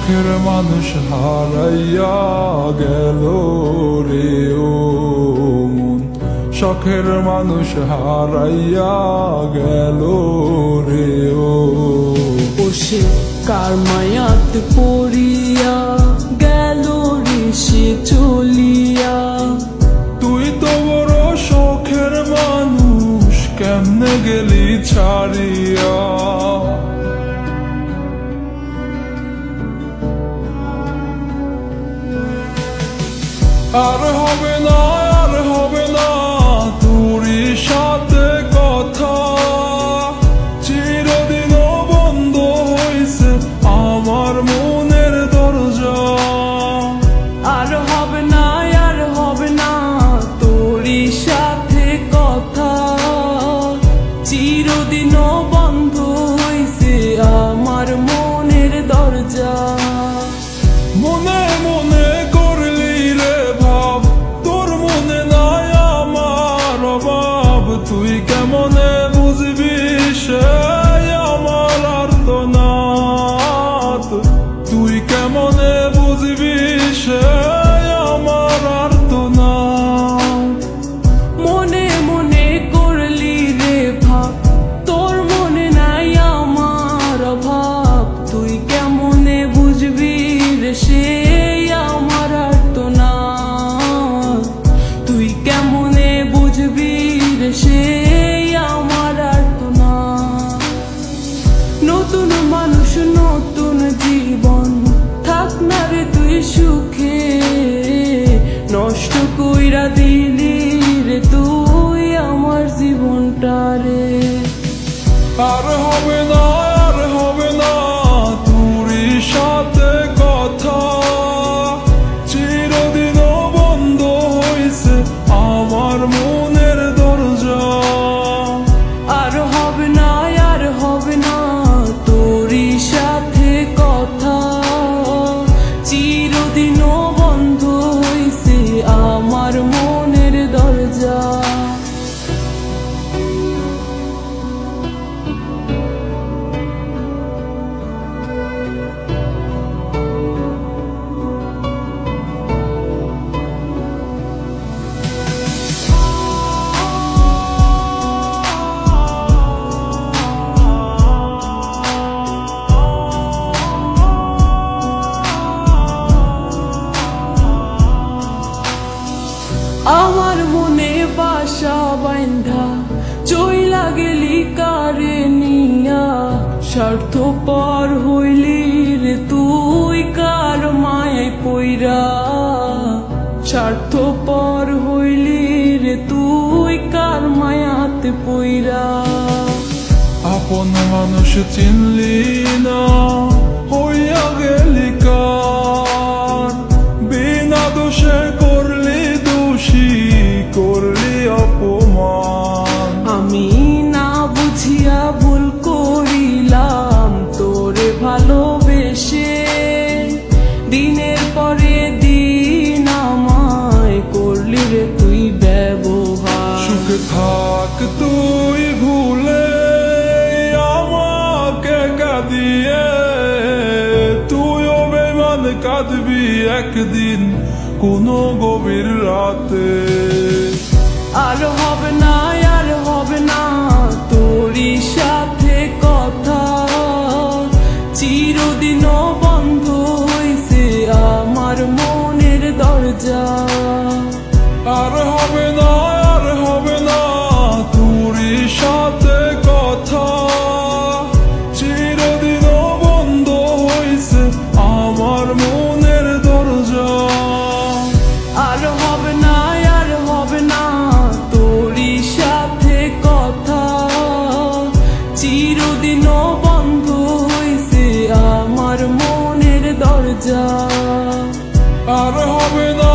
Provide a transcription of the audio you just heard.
শখের মানুষ হারাইয়া গেল রে ও মন, শখের মানুষ হারাইয়া গেল রে ও। সে কার মায়াত পড়িয়া গেল রে সে চলিয়া। তুই তো বড় শখের মানুষ, কেমনে গেলি ছাড়িয়া। আর হবে না, আর হবে না তোরই সাথে কথা, চিরদিনও বন্ধ হইছে আমার মনের দরজা। আর হবে না, আর হবে না তোরই সাথে কথা, চিরদিনও বন্ধ হইছে আমার মনের দরজা। মনে মনে করলি রে ভাব, তোর মনে নাই আমার অভাব। তুই কেমনে বুঝবি সে আমার আর্তনাদ, তুই কেমনে বুঝবি সে আমার আর্তনাদ। মনে মনে করলি রে ভাব, তোর মনে নাই আমার অভাব। তুই কেমনে বুঝবি রে সে আমার আর্তনাদ, তুই কেমনে বুঝবি রে সে আমার আর্তনাদ। নতুন মানুষ নতুন জীবন, থাক না রে তুই সুখে, নষ্ট কইরা দিলি রে তুই আমার জীবনটা রে। আর হবে না, আর হবে না তোরই সাথে কথা, চিরদিনও বন্ধ হইছে আমার মনের দরজা। আর হবে না, আর হবে না তোরই সাথে কথা, চিরদিনও বন্ধ হইছে আমার মনের দরজা। আমার মনে বাসা বাইন্ধা চইলা গেলি কারে নিয়া, স্বার্থপর হইলি রে তুই কার মায়ায় পইরা। স্বার্থপর হইলি রে তুই কার মায়াতে পইরা। আপন মানুষ চিনলি না, হইয়া গেলি কার, বিনা দোষে করলি দোষী, করলি অপমান। আমি না বুঝিয়া ভুল করিলাম তোরে ভালোবেসে, দিনের পরে দিন আমায় করলি রে তুই ব্যবহার। সুখে থাক তুই ভুলে আমাকে কাঁদিয়ে, তুইও বেমান কাঁদবি একদিন কোনো গভীর রাতে। আর হবে না, আর হবে না তোরই সাথে কথা, চিরদিনও বন্ধ হইছে আমার মনের দরজা। আর হবে না, আর হবে না তোরই সাথে কথা, চিরদিনও বন্ধ হইছে আমার মনের দরজা। আর হবে না, আর হবে না তোরই সাথে কথা, চিরদিনও বন্ধ হইছে আমার মনের দরজা। আর হবে না,